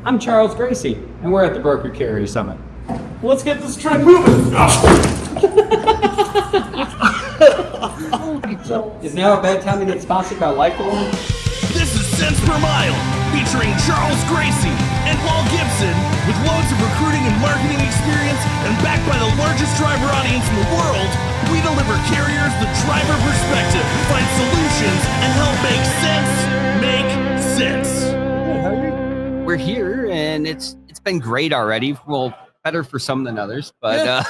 I'm Charles Gracie, and we're at the Broker Carrier Summit. Let's get this train moving. So, is now a bad time to get sponsored by Life Alone? This is Cents Per Mile, featuring Charles Gracie and Paul Gibson, with loads of recruiting and marketing experience and backed by the largest driver audience in the world. We deliver carriers the driver perspective, find solutions, and help make sense. We're here, and it's been great already. Well, better for some than others, but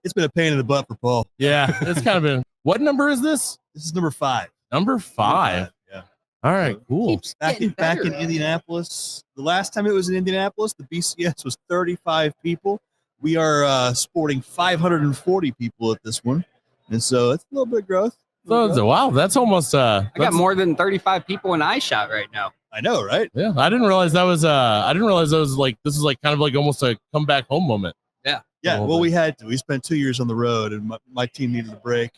it's been a pain in the butt for Paul. Yeah, it's kind of been. What number is this? This is number 5. Number 5. Yeah. All right, cool. Back in Indianapolis, the last time it was in Indianapolis, the BCS was 35 people. We are sporting 540 people at this one, and so it's a little bit of growth. So, wow, that's almost. I got more than 35 people in iShot right now. I know, right? Yeah, I didn't realize that was. I didn't realize that was like this is like kind of like almost a come back home moment. Yeah. Yeah. Well, we had to. We spent 2 years on the road, and my team needed a break.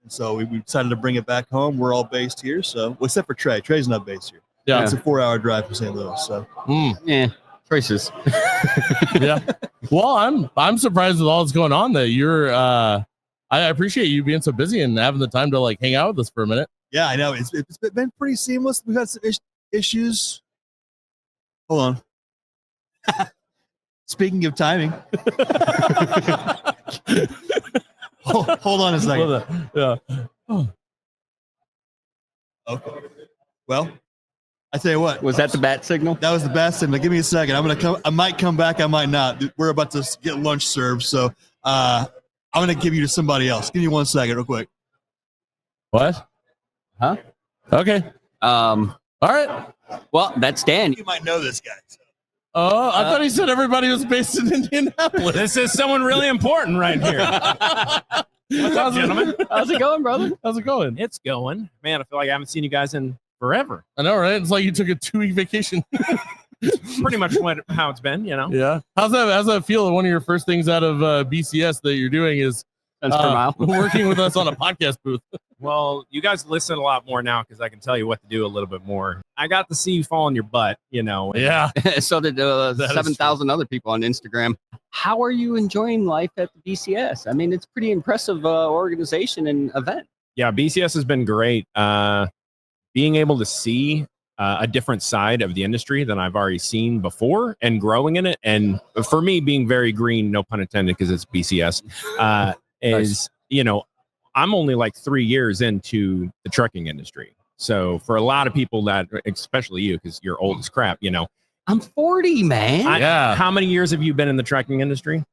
So we decided to bring it back home. We're all based here, so well, except for Trey. Trey's not based here. Yeah, it's a 4-hour drive from St. Louis. So yeah, choices. Yeah. Well, I'm surprised with all that's going on. That you're. I appreciate you being so busy and having the time to like hang out with us for a minute. Yeah, I know it's been pretty seamless. We've had some issues. Hold on. Speaking of timing. Hold on a second. Yeah. Okay. Well, I tell you what. Was that the bat signal? That was the bat signal. Give me a second. I might come back. I might not. We're about to get lunch served, so I'm gonna give you to somebody else. Give me 1 second, real quick. What? Huh? Okay. All right. Well, that's Dan. You might know this guy. So. Oh, I thought he said everybody was based in Indianapolis. This is someone really important right here. What's up, gentlemen? How's it going, brother? How's it going? It's going. Man, I feel like I haven't seen you guys in forever. I know, right? It's like you took a 2-week vacation. Pretty much how it's been, you know? Yeah. How's that feel? One of your first things out of BCS that you're doing is working with us on a podcast booth. Well, you guys listen a lot more now because I can tell you what to do a little bit more. I got to see you fall on your butt, you know. Yeah. So did 7,000 other people on Instagram. How are you enjoying life at the BCS? I mean, it's pretty impressive organization and event. Yeah, BCS has been great. Being able to see a different side of the industry than I've already seen before and growing in it. And for me, being very green, no pun intended, because it's BCS, is, you know, I'm only like 3 years into the trucking industry. So for a lot of people that, especially you, because you're old as crap, you know. I'm 40, man. Yeah. How many years have you been in the trucking industry?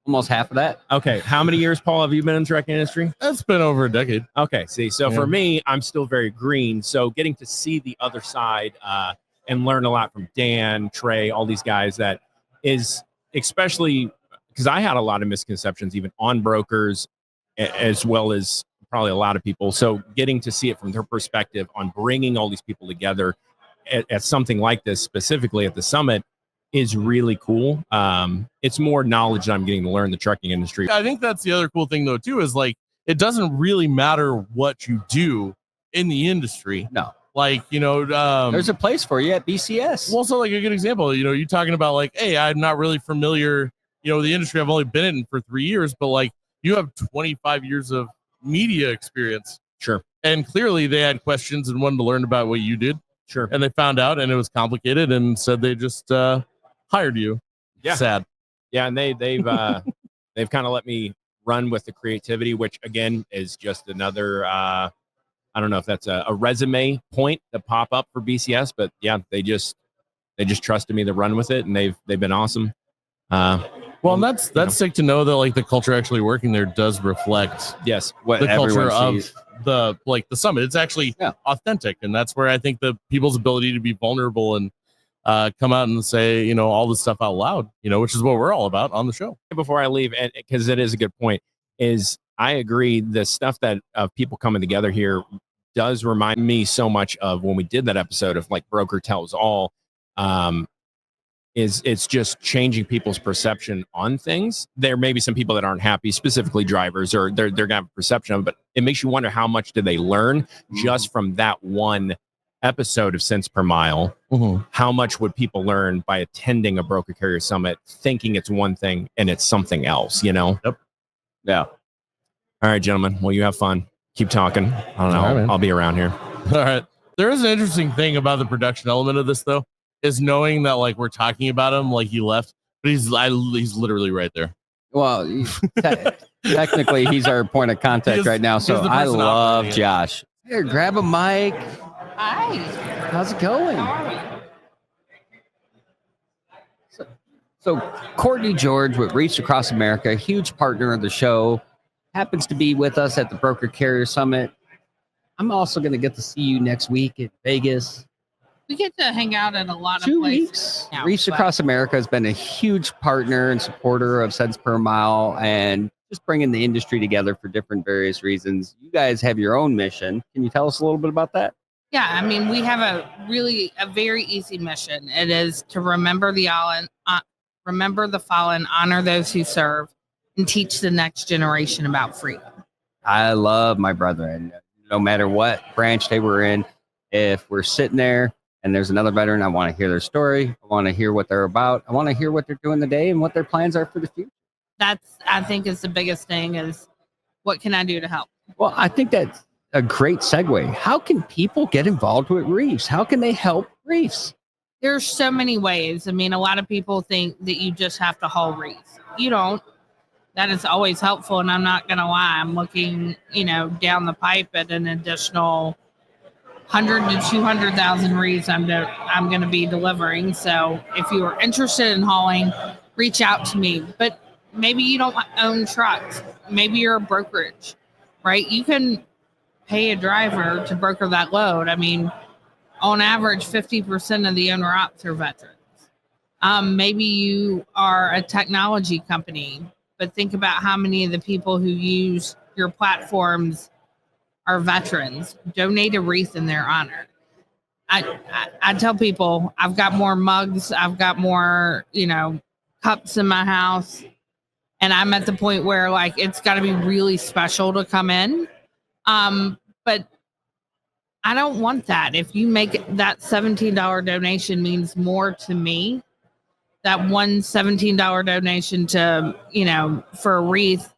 Almost half of that. Okay. How many years, Paul, have you been in the trucking industry? That's been over a decade. Okay. See, so for me, I'm still very green. So getting to see the other side and learn a lot from Dan, Trey, all these guys, that is especially because I had a lot of misconceptions, even on brokers, as well as probably a lot of people. So getting to see it from their perspective on bringing all these people together at something like this, specifically at the summit, is really cool. It's more knowledge that I'm getting to learn the trucking industry. I think that's the other cool thing, though, too, is like it doesn't really matter what you do in the industry. No. Like, you know, there's a place for you at BCS. Well, so like a good example, you know, you're talking about like, hey, I'm not really familiar, you know, the industry. I've only been in for 3 years, but like you have 25 years of media experience. Sure. And clearly they had questions and wanted to learn about what you did. Sure. And they found out and it was complicated and said they just hired you. Yeah. Sad. Yeah. And they've they've kind of let me run with the creativity, which again is just another, I don't know if that's a resume point to pop up for BCS, but yeah, they just trusted me to run with it, and they've been awesome. Well, and that's sick to know that like the culture actually working there does reflect what the culture of sees. the summit. It's actually authentic, and that's where I think the people's ability to be vulnerable and come out and say, you know, all this stuff out loud, you know, which is what we're all about on the show. Before I leave, and because it is a good point, is I agree the stuff that of people coming together here does remind me so much of when we did that episode of like Broker Tells All. It's just changing people's perception on things. There may be some people that aren't happy, specifically drivers, or they're gonna have a perception of it, but it makes you wonder how much did they learn just from that one episode of Cents Per Mile, how much would people learn by attending a broker carrier summit, thinking it's one thing and it's something else, you know? Yep. Yeah. All right, gentlemen. Well, you have fun. Keep talking. I don't know. All right, I'll be around here. All right. There is an interesting thing about the production element of this, though, is knowing that like we're talking about him like he left, but he's literally right there. Well, technically, he's our point of contact right now. So I love Josh. Here, grab a mic. Hi. How's it going? So Courtney George with Wreaths Across America, a huge partner of the show, happens to be with us at the Broker Carrier Summit. I'm also going to get to see you next week in Vegas. We get to hang out at a lot of 2 places. weeks. now, Wreaths but Across America has been a huge partner and supporter of Cents Per Mile and just bringing the industry together for different various reasons. You guys have your own mission. Can you tell us a little bit about that? Yeah, I mean, we have a very easy mission. It is to remember the fallen, honor those who serve, and teach the next generation about freedom. I love my brethren. No matter what branch they were in, if we're sitting there and there's another veteran, I want to hear their story. I want to hear what they're about. I want to hear what they're doing today and what their plans are for the future. That's, I think, is the biggest thing is what can I do to help? Well, I think that's a great segue. How can people get involved with Wreaths? How can they help Wreaths? There's so many ways. I mean, a lot of people think that you just have to haul wreaths. You don't. That is always helpful, and I'm not going to lie. I'm looking, down the pipe at an additional 100 to 200,000 wreaths I'm going to be delivering. So if you are interested in hauling, reach out to me. But maybe you don't own trucks. Maybe you're a brokerage, right? You can pay a driver to broker that load. I mean, on average, 50% of the owner ops are veterans. Maybe you are a technology company, but think about how many of the people who use your platforms are veterans. Donate a wreath in their honor. I tell people I've got more mugs, I've got more, cups in my house, and I'm at the point where like it's got to be really special to come in. But I don't want that. If you make that $17 donation means more to me, that one $17 donation to, for a wreath,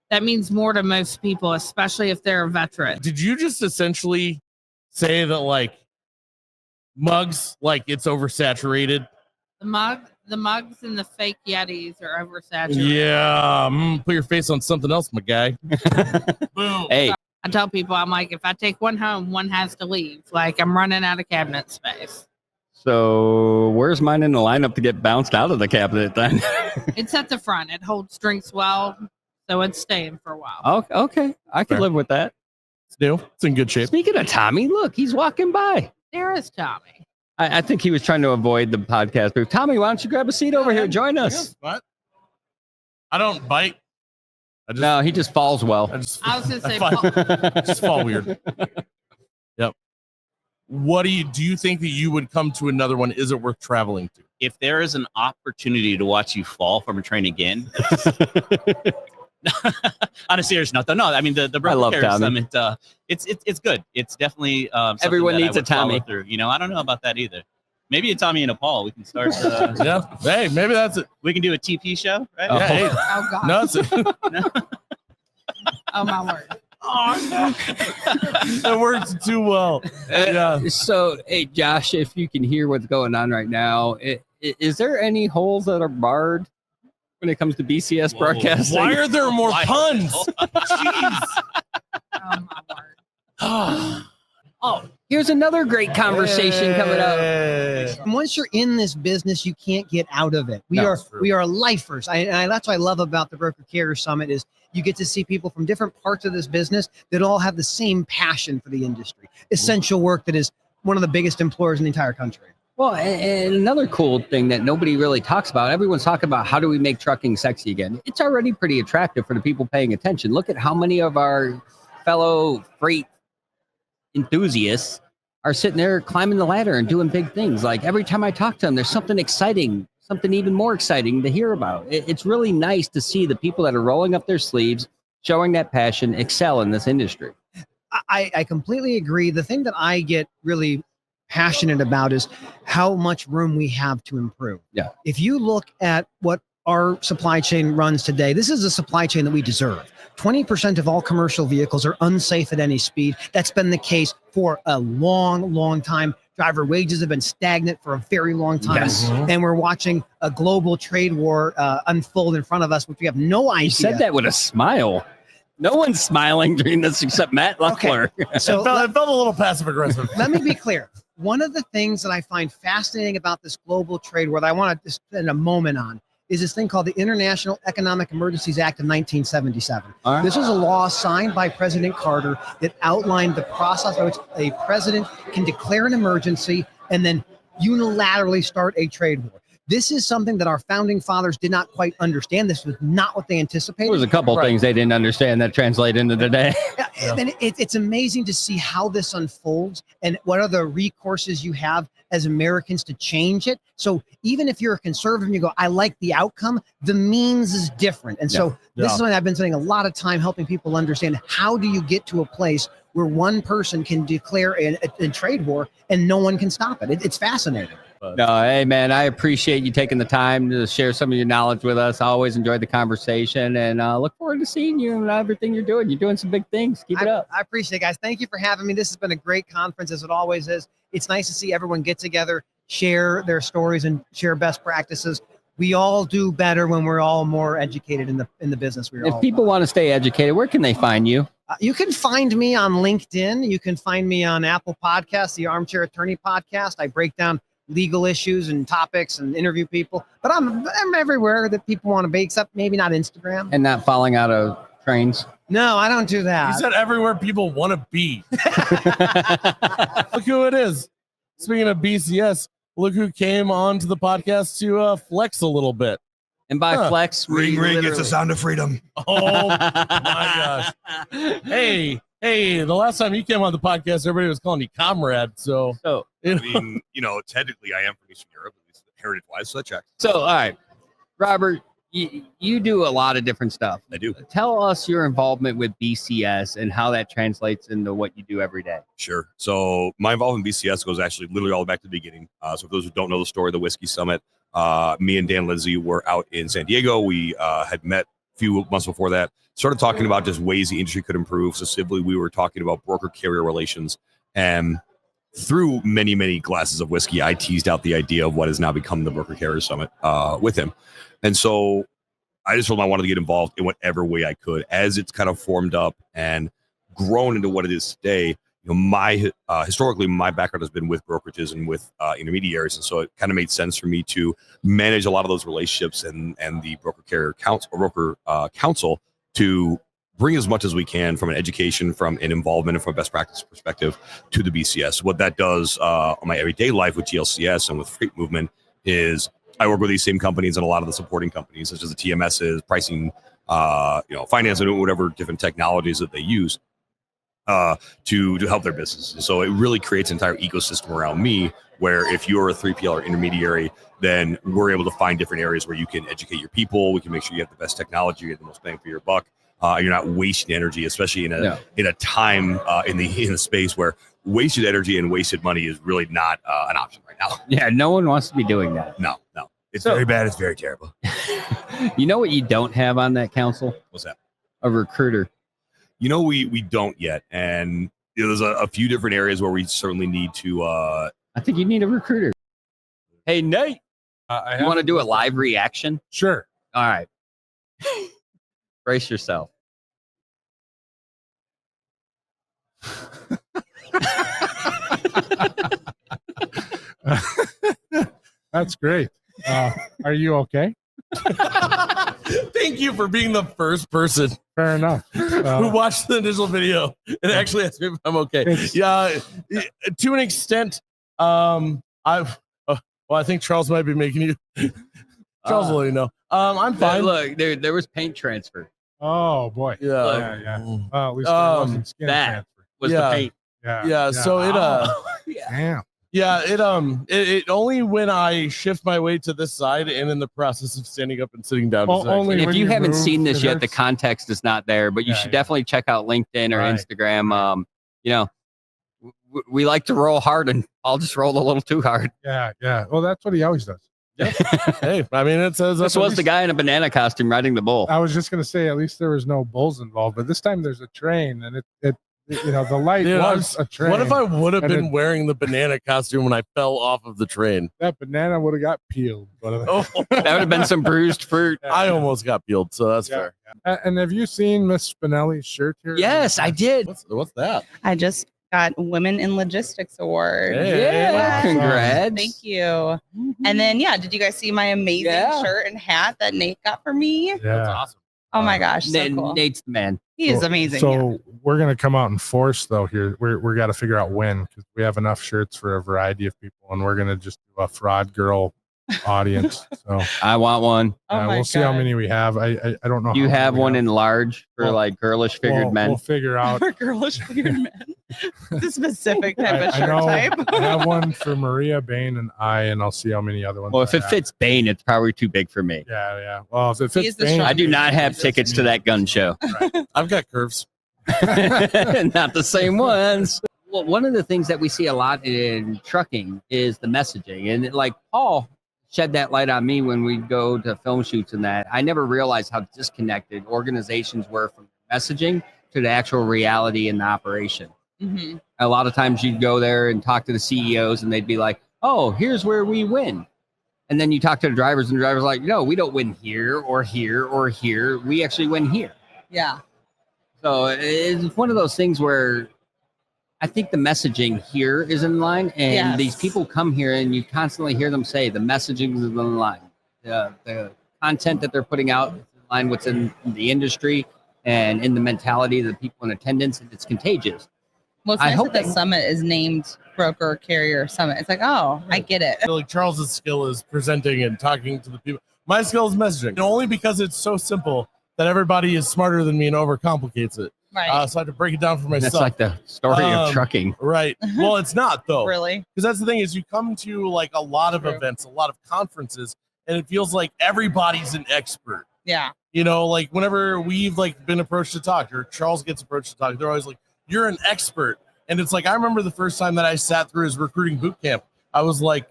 that means more to most people, especially if they're a veteran. Did you just essentially say that like mugs, like it's oversaturated? The mugs and the fake Yetis are oversaturated. Yeah. Put your face on something else, my guy. Boom. Hey, I tell people, I'm like, if I take one home, one has to leave. Like, I'm running out of cabinet space. so where's mine in the lineup to get bounced out of the cabinet then? It's at the front. It holds drinks well, so it's staying for a while. Oh, okay. I can Fair. live with that. It's new. It's in good shape. Speaking of Tommy, look, he's walking by. There is Tommy. I think he was trying to avoid the podcast booth. Tommy, why don't you grab a seat over here? Join us. What? I don't bite. No, he just falls well. I was going to say, I just fall weird. Yep. What do you think that you would come to another one? Is it worth traveling to? If there is an opportunity to watch you fall from a train again, on a serious note, though, no, I mean the Broker Carrier Summit, it's good. It's definitely everyone needs a Tommy. Through. I don't know about that either. Maybe a Tommy and a Paul. We can start. Yeah. Hey, maybe that's it. We can do a TP show, right? Yeah, hey. oh, God. No, it's Oh, my word. Oh, no. That works too well. Yeah. So, hey, Josh, if you can hear what's going on right now, is there any holes that are barred when it comes to BCS broadcasting? Why are there more puns? Jeez. Oh, my word. Oh, here's another great conversation coming up. And once you're in this business, you can't get out of it. We are lifers. That's what I love about the Broker Carrier Summit is you get to see people from different parts of this business that all have the same passion for the industry. Essential work that is one of the biggest employers in the entire country. Well, and another cool thing that nobody really talks about, everyone's talking about how do we make trucking sexy again? It's already pretty attractive for the people paying attention. Look at how many of our fellow freight enthusiasts are sitting there climbing the ladder and doing big things. Like every time I talk to them, there's something exciting, something even more exciting to hear about. It's really nice to see the people that are rolling up their sleeves, showing that passion, excel in this industry. I completely agree. The thing that I get really passionate about is how much room we have to improve. Yeah. If you look at what our supply chain runs today, this is a supply chain that we deserve. 20% of all commercial vehicles are unsafe at any speed. That's been the case for a long, long time. Driver wages have been stagnant for a very long time. Yes. And we're watching a global trade war unfold in front of us, which we have no idea. You said that with a smile. No one's smiling during this except Matt Leffler. Okay. So it felt a little passive aggressive. let me be clear. One of the things that I find fascinating about this global trade war that I want to spend a moment on is this thing called the International Economic Emergencies Act of 1977. This was a law signed by President Carter that outlined the process by which a president can declare an emergency and then unilaterally start a trade war. This is something that our founding fathers did not quite understand. This was not what they anticipated. There was a couple of things they didn't understand that translate into today. And it's amazing to see how this unfolds and what are the recourses you have as Americans to change it. So even if you're a conservative and you go, I like the outcome, the means is different. And so this is something I've been spending a lot of time helping people understand. How do you get to a place where one person can declare a trade war and no one can stop it? It's fascinating. No, hey man, I appreciate you taking the time to share some of your knowledge with us. I always enjoyed the conversation and look forward to seeing you and everything you're doing. You're doing some big things. Keep it up. I appreciate it, guys. Thank you for having me. This has been a great conference, as it always is. It's nice to see everyone get together, share their stories, and share best practices. We all do better when we're all more educated in the business. If people want to stay educated, where can they find you? You can find me on LinkedIn. You can find me on Apple Podcasts, the Armchair Attorney Podcast. I break down legal issues and topics and interview people, but I'm everywhere that people want to be, except maybe not Instagram. And not falling out of trains. No, I don't do that. You said everywhere people want to be. Look who it is. Speaking of BCS, look who came on to the podcast to flex a little bit. And by flex, ring, it's a sound of freedom. Oh my gosh. Hey, the last time you came on the podcast, everybody was calling you comrade. So I mean, technically I am from Eastern Europe, at least heritage-wise, so that checks. So, all right, Robert, you do a lot of different stuff. I do. Tell us your involvement with BCS and how that translates into what you do every day. Sure. So my involvement in BCS goes actually literally all the way back to the beginning. So for those who don't know the story of the Whiskey Summit, me and Dan Lindsey were out in San Diego. We had met a few months before that, started talking about just ways the industry could improve. So simply, we were talking about broker-carrier relations. And through many, many glasses of whiskey, I teased out the idea of what has now become the Broker-Carrier Summit with him. And so I just told him I wanted to get involved in whatever way I could. As it's kind of formed up and grown into what it is today, historically, my background has been with brokerages and with intermediaries. And so it kind of made sense for me to manage a lot of those relationships and the broker-carrier council to bring as much as we can from an education, from an involvement, and from a best practice perspective to the BCS. What that does on my everyday life with GLCS and with Freight Movement is I work with these same companies and a lot of the supporting companies, such as the TMSs, pricing, finance, and whatever different technologies that they use to help their businesses. So it really creates an entire ecosystem around me where if you're a 3PL or intermediary, then we're able to find different areas where you can educate your people. We can make sure you have the best technology, you get the most bang for your buck. You're not wasting energy, especially in a time in the space where wasted energy and wasted money is really not an option right now. Yeah, no one wants to be doing that. No. It's very bad. It's very terrible. You know what you don't have on that council? What's that? A recruiter. We don't yet. And there's a few different areas where we certainly need to. I think you need a recruiter. Hey, Nate. You want to do a live reaction? Sure. All right. Brace yourself. That's great. Are you okay? Thank you for being the first person. Fair enough. Who watched the initial video and actually asked me if I'm okay. Yeah, to an extent, I think Charles might be making you. Charles will let you know. I'm fine. Look, there was paint transfer. Oh boy. Yeah. Well, at least there wasn't skin transfer. Was the paint. Yeah. So it Damn. Yeah, it only when I shift my weight to this side and in the process of standing up and sitting down. Only if you haven't seen this yet, hurts. the context is not there, but you should definitely check out LinkedIn or Instagram. we like to roll hard, and I'll just roll a little too hard. Yeah, yeah. Well, that's what he always does. Hey, I mean, it says This was the guy in a banana costume riding the bull. I was just gonna say, at least there was no bulls involved, but this time there's a train, and it the light was a train. What if I would have and been wearing the banana costume when I fell off of the train? that banana would have got peeled? But Oh, That would have been some bruised fruit. I almost got peeled, so that's fair. And have you seen Miss Spinelli's shirt here? Yes, I did. What's that? I just got Women in Logistics Award. Hey, Yeah, congrats. Thank you. And then, did you guys see my amazing shirt and hat that Nate got for me? Yeah. That's awesome. Oh my gosh, so cool. Nate's the man. He is amazing. So we're gonna come out in force though. Here we're got to figure out when, because we have enough shirts for a variety of people, and we're gonna just do a fraud girl audience. So I want one. we'll see how many we have. I don't know. Do you how have many we one have. in large for like girlish figured men? We'll figure out. For girlish figured men. It's a specific type of I shirt know. type. I have one for Maria, Bain, and I'll see how many other ones. Well, if I it have. fits Bain, it's probably too big for me. Yeah. Well, if it He fits is the Bain, I do not have tickets to that gun show. I've got curves. Not the same ones. Well, one of the things that we see a lot in trucking is the messaging. And like Paul shed that light on me when we go to film shoots and that. I never realized how disconnected organizations were from messaging to the actual reality in the operation. Mm-hmm. A lot of times you'd go there and talk to the CEOs and they'd be like, oh, here's where we win. And then you talk to the drivers and the drivers are like, no, we don't win here or here or here. We actually win here. Yeah. So it's one of those things where I think the messaging here is in line, and these people come here and you constantly hear them say the messaging is in line. The content that they're putting out is in line with what's in the industry and in the mentality of the people in attendance, and it's contagious. Well, it's I nice hope that the summit is named Broker Carrier Summit. It's like, oh, I get it. I feel like Charles's skill is presenting and talking to the people. My skill is messaging, and only because it's so simple that everybody is smarter than me and overcomplicates it. Right. So I have to break it down for myself. That's like the story of trucking. Right. Well, it's not though. Really? Because that's the thing is you come to like a lot of events, a lot of conferences, and it feels like everybody's an expert. Yeah. You know, like whenever we've like been approached to talk, or Charles gets approached to talk, they're always like, "You're an expert." And it's like I remember the first time that I sat through his recruiting boot camp, I was like,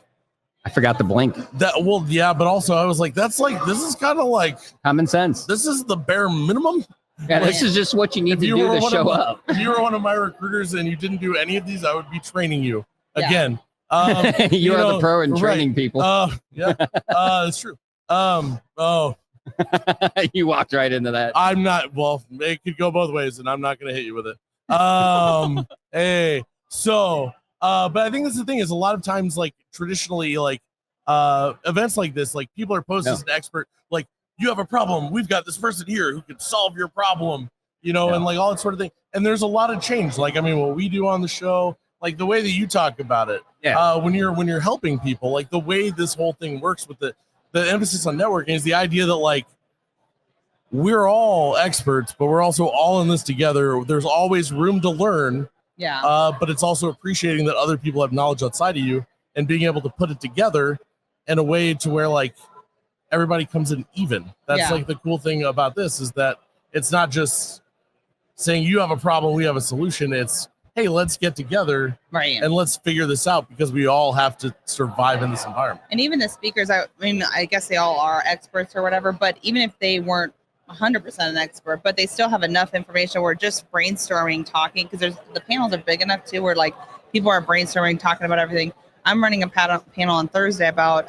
I forgot to blink. "That well, yeah," but also I was like, "That's like this is kind of like common sense. This is the bare minimum." Yeah, this is just what you need to do to show up. If you were one of my recruiters and you didn't do any of these, I would be training you again. You are the pro in training people. Yeah, it's true. You walked right into that. I'm not. Well, it could go both ways, and I'm not going to hit you with it. Hey, so, but I think that's the thing is a lot of times, like traditionally, like events like this, like people are posted as an expert, like. You have a problem. We've got this person here who can solve your problem, you know, and like all that sort of thing. And there's a lot of change. Like, I mean, what we do on the show, like the way that you talk about it, when you're helping people, like the way this whole thing works with the emphasis on networking is the idea that like we're all experts, but we're also all in this together. There's always room to learn. Yeah. But it's also appreciating that other people have knowledge outside of you and being able to put it together in a way to where like everybody comes in even. That's like the cool thing about this is that it's not just saying you have a problem, we have a solution. It's, hey, let's get together and let's figure this out because we all have to survive in this environment. And even the speakers, I mean, I guess they all are experts or whatever, but even if they weren't 100% an expert, but they still have enough information where just brainstorming, talking, because the panels are big enough too, where like people are brainstorming, talking about everything. I'm running a panel on Thursday about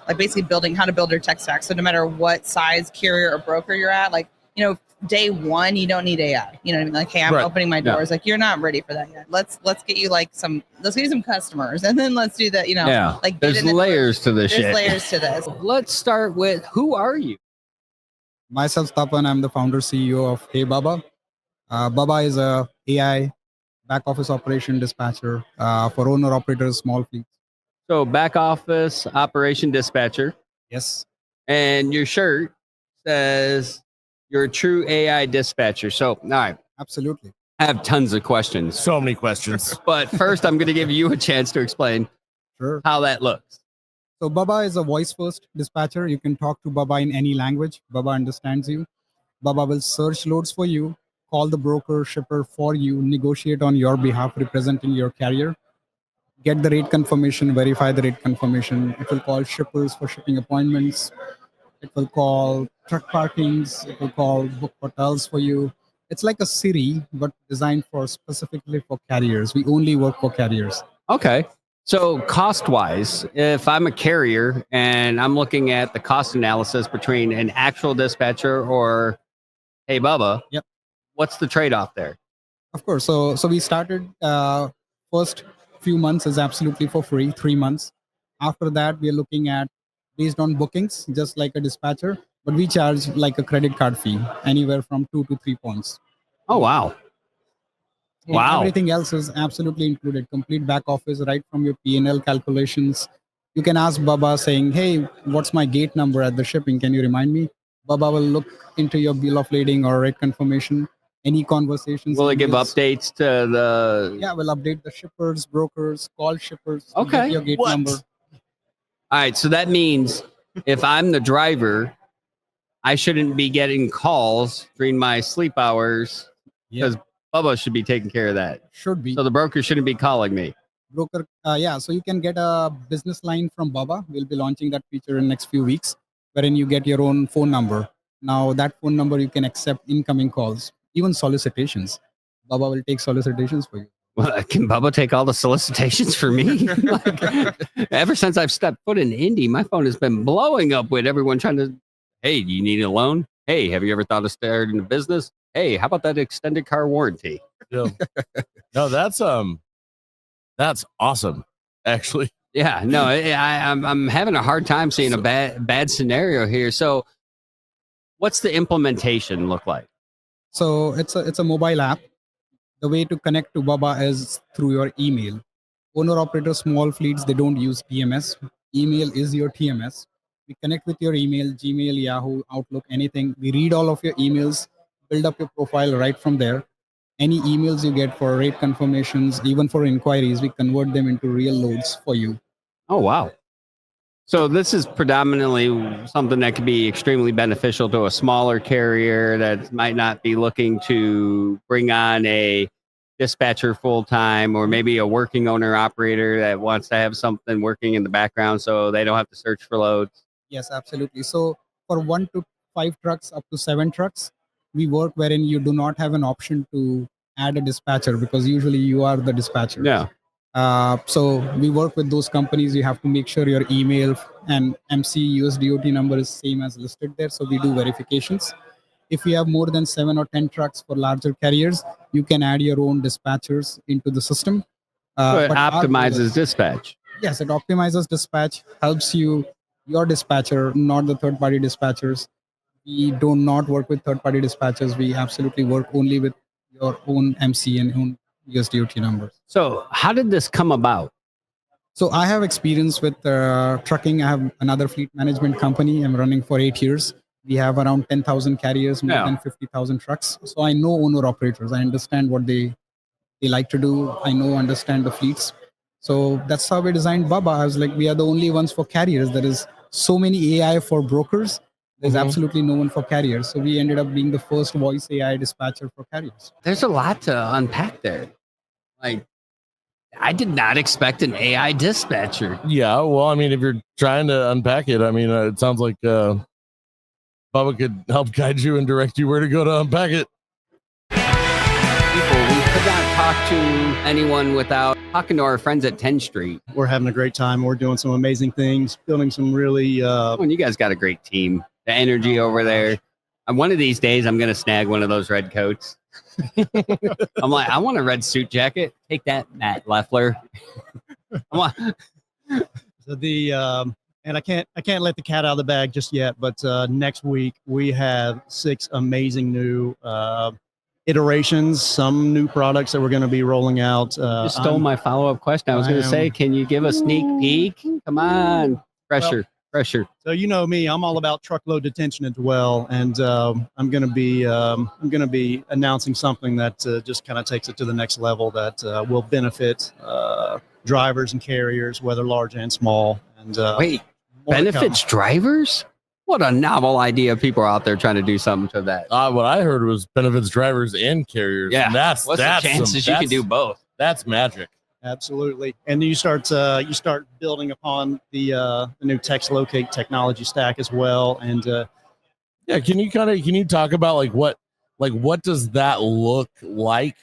like basically how to build your tech stack. So no matter what size carrier or broker you're at, like, you know, day one, you don't need AI. You know what I mean? Like, hey, I'm opening my doors. Like, you're not ready for that yet. Let's get you like let's get you some customers, and then let's do that. You know, like there's layers to this shit. There's layers to this. Let's start with who are you? Myself, Tapan. I'm the founder CEO of Hey Bubba. Bubba is a AI back office operation dispatcher for owner operators, small fleets. So back office operation dispatcher. Yes. And your shirt says you're a true AI dispatcher. So, all right. Absolutely. I have tons of questions. So many questions. But first, I'm going to give you a chance to explain how that looks. So Bubba is a voice-first dispatcher. You can talk to Bubba in any language. Bubba understands you. Bubba will search loads for you. call the broker shipper for you, negotiate on your behalf, representing your carrier, get the rate confirmation, verify the rate confirmation. It will call shippers for shipping appointments. It will call truck parkings. It will call book hotels for you. It's like a Siri, but designed for specifically for carriers. We only work for carriers. Okay. So cost wise, if I'm a carrier and I'm looking at the cost analysis between an actual dispatcher or Hey Bubba, yep, what's the trade-off there? Of course. So we started first few months is absolutely for free, 3 months. After that, we are looking at based on bookings, just like a dispatcher, but we charge like a credit card fee, anywhere from 2 to 3 points. Oh, wow. And Wow. everything else is absolutely included, complete back office, right from your P&L calculations. You can ask Bubba saying, hey, what's my gate number at the shipping? Can you remind me? Bubba will look into your bill of lading or rate confirmation. Any conversations? Will it give updates to the... Yeah, we'll update the shippers, brokers, call shippers. Okay. Your gate What? number. All right. So that means if I'm the driver, I shouldn't be getting calls during my sleep hours because Bubba should be taking care of that. Should be. So the broker shouldn't be calling me. Broker, yeah. So you can get a business line from Bubba. We'll be launching that feature in next few weeks, wherein you get your own phone number. Now that phone number, you can accept incoming calls, even solicitations. Bubba will take solicitations for you. Well, can Bubba take all the solicitations for me? Ever since I've stepped foot in Indy, my phone has been blowing up with everyone trying to, hey, do you need a loan? Hey, have you ever thought of starting a business? Hey, how about that extended car warranty? Yeah. No, that's awesome, actually. Yeah, no, I'm having a hard time seeing a bad scenario here. So, what's the implementation look like? So it's a mobile app. The way to connect to Bubba is through your email. Owner operator small fleets, they don't use TMS. Email is your TMS. We connect with your email, Gmail, Yahoo, Outlook, anything. We read all of your emails, build up your profile right from there. Any emails you get for rate confirmations, even for inquiries, we convert them into real loads for you. Oh, wow. So this is predominantly something that could be extremely beneficial to a smaller carrier that might not be looking to bring on a dispatcher full-time, or maybe a working owner operator that wants to have something working in the background so they don't have to search for loads. Yes, absolutely. So for 1 to 5 trucks, up to 7 trucks, we work wherein you do not have an option to add a dispatcher, because usually you are the dispatcher. Yeah. So we work with those companies. You have to make sure your email and MC USDOT number is same as listed there. So we do verifications. If you have more than 7 or 10 trucks for larger carriers, you can add your own dispatchers into the system. So it but optimizes dispatch. Yes, it optimizes dispatch, helps you, your dispatcher, not the third-party dispatchers. We do not work with third-party dispatchers. We absolutely work only with your own MC and own USDOT numbers. So how did this come about? So I have experience with trucking. I have another fleet management company. I'm running for 8 years. We have around 10,000 carriers, more than 50,000 trucks. So I know owner operators. I understand what they like to do. I understand the fleets. So that's how we designed Bubba. I was like, we are the only ones for carriers. There is so many AI for brokers. There's absolutely no one for carriers. So we ended up being the first voice AI dispatcher for carriers. There's a lot to unpack there. Like, I did not expect an AI dispatcher. Yeah, well, I mean, if you're trying to unpack it, I mean, it sounds like Bubba could help guide you and direct you where to go to unpack it. People, we could not talk to anyone without talking to our friends at Tenstreet. We're having a great time. We're doing some amazing things, building some really... you guys got a great team. The energy over there. And one of these days, I'm going to snag one of those red coats. I'm like, I want a red suit jacket. Take that, Matt Leffler. So and I can't let the cat out of the bag just yet, but next week we have 6 amazing new iterations, some new products that we're going to be rolling out. You stole my follow-up question. I was going to say, can you give a sneak peek? Come on. Pressure. So you know me, I'm all about truckload detention as well, and I'm going to be announcing something that just kind of takes it to the next level that will benefit drivers and carriers, whether large and small. And wait, benefits drivers? What a novel idea. People are out there trying to do something to that. What I heard was benefits drivers and carriers. Yeah. And that's What's the chances you can do both? That's magic. Absolutely. And you start building upon the new text locate technology stack as well. And yeah, can you talk about what does that look like?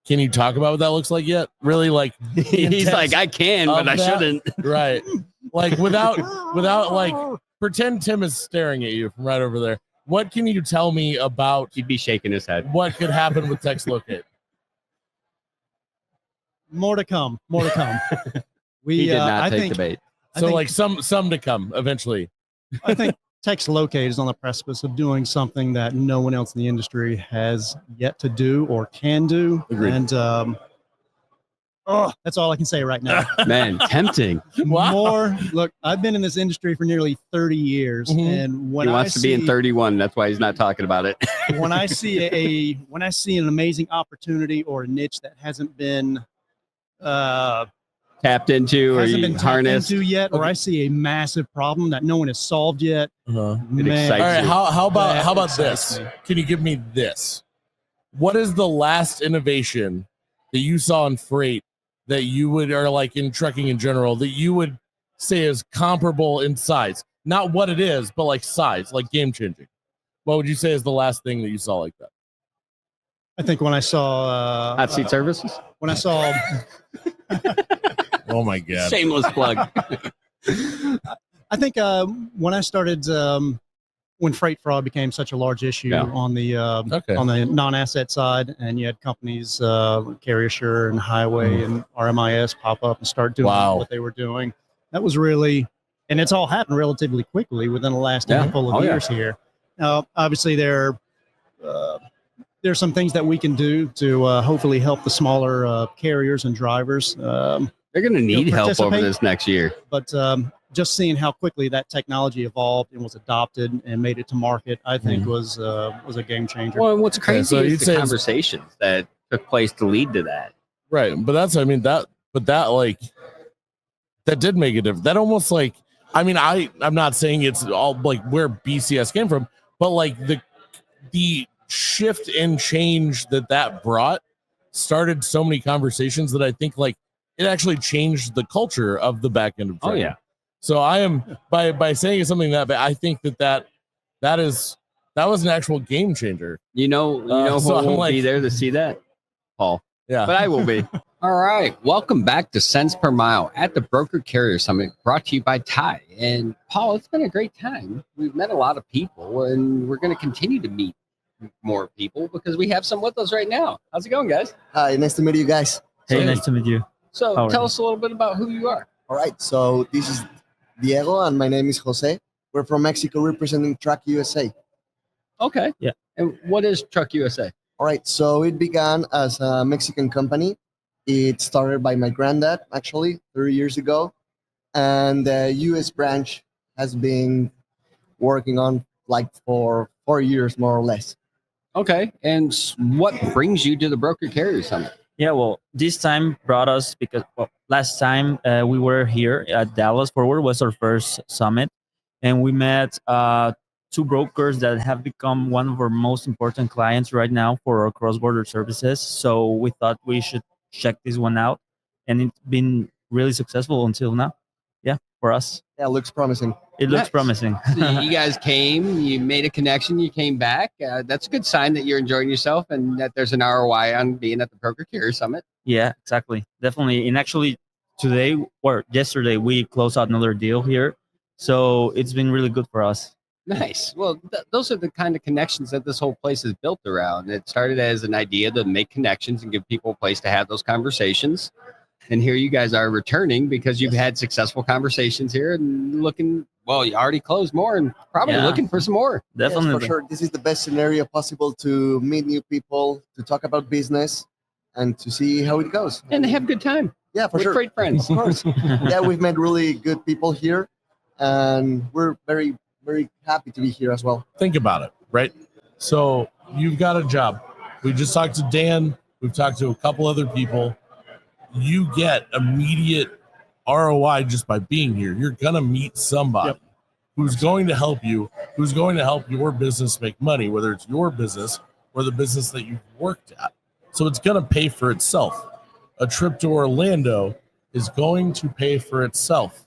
Can you talk about what that looks like yet? Really, like he's like, I can, but I shouldn't. Right. Like without like pretend Tim is staring at you from right over there. What can you tell me about? He'd be shaking his head. What could happen with text locate? More to come. He did not take the bait. So like some to come eventually. I think text locate is on the precipice of doing something that no one else in the industry has yet to do or can do. Agreed. And that's all I can say right now. Man, tempting. More. Look, I've been in this industry for nearly 30 years, and when he wants to be in 31, that's why he's not talking about it. when I see an amazing opportunity or a niche that hasn't been tapped into or harnessed yet, or I see a massive problem that no one has solved yet. Man, all right, how about this? Can you give me this? What is the last innovation that you saw in freight that you would, or like in trucking in general, that you would say is comparable in size? Not what it is, but like size, like game changing. What would you say is the last thing that you saw like that? I think when I saw hot seat services. When I saw oh my god, shameless plug. I think when I started when freight fraud became such a large issue on the non-asset side, and you had companies CarrierSure and Highway and RMIS pop up and start doing what they were doing. That was really, and it's all happened relatively quickly within the last handful of years here. Now, obviously, there's some things that we can do to hopefully help the smaller carriers and drivers. They're going to need help over this next year. But just seeing how quickly that technology evolved and was adopted and made it to market, I think was a game changer. Well, and what's crazy is the conversations that took place to lead to that. Right, but that did make a difference. That almost like, I'm not saying it's all like where BCS came from, but like the shift and change that brought started so many conversations that I think like it actually changed the culture of the back end of trucking. Oh yeah. So I am by saying something that, but I think that was an actual game changer. You know who won't be there to see that? Paul. Yeah. But I will be. All right. Welcome back to Cents Per Mile at the Broker Carrier Summit, brought to you by Tai. And Paul, it's been a great time. We've met a lot of people, and we're going to continue to meet more people because we have some with us right now. How's it going, guys? Hi, nice to meet you guys. Hey, nice to meet you. So tell us a little bit about who you are. All right. So this is Diego, and my name is Jose. We're from Mexico, representing Truck USA. Okay. Yeah. And what is Truck USA? All right. So it began as a Mexican company. It started by my granddad, actually, 30 years ago. And the U.S. branch has been working on like for 4 years, more or less. Okay. And what brings you to the Broker Carrier Summit? Yeah, well, this time brought us because last time we were here at Dallas Forward was our first summit, and we met two brokers that have become one of our most important clients right now for our cross-border services. So we thought we should check this one out, and it's been really successful until now. Yeah, for us. Yeah, it looks promising. It looks promising. So you guys came, you made a connection, you came back. That's a good sign that you're enjoying yourself and that there's an ROI on being at the Broker Carrier Summit. Yeah, exactly. Definitely. And actually today or yesterday, we closed out another deal here. So it's been really good for us. Nice. Well, those are the kind of connections that this whole place is built around. It started as an idea to make connections and give people a place to have those conversations. And here you guys are returning because you've had successful conversations here and looking, well, you already closed more and probably looking for some more. Definitely. Yes, for sure. This is the best scenario possible to meet new people, to talk about business, and to see how it goes. And to have a good time. Yeah, for with sure. Great friends. Of course. Yeah, we've met really good people here, and we're very, very happy to be here as well. Think about it, right? So you've got a job. We just talked to Dan. We've talked to a couple other people. You get immediate ROI just by being here. You're going to meet somebody. who's going to help you, who's going to help your business make money, whether it's your business or the business that you've worked at. So it's going to pay for itself. A trip to Orlando is going to pay for itself.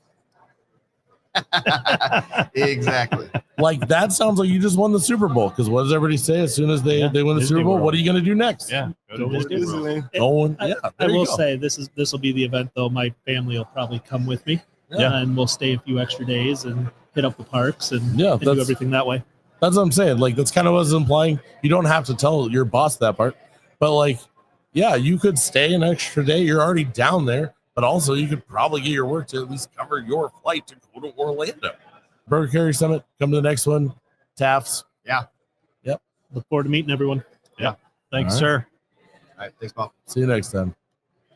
Exactly. Like that sounds like you just won the Super Bowl. Because what does everybody say as soon as they win the Super Bowl? What are you going to do next? Yeah, go to Disney. I will say this will be the event though. My family will probably come with me. Yeah. And we'll stay a few extra days and hit up the parks and do that's- everything that way. That's what I'm saying. Like that's kind of what it's implying. You don't have to tell your boss that part, but like, yeah, you could stay an extra day. You're already down there, but also you could probably get your work to at least cover your flight to go to Orlando. Burger Carrier Summit. Come to the next one. TAFS. Yeah. Yep. Look forward to meeting everyone. Yeah. Thanks, All right. sir. All right. Thanks, Bob. See you next time.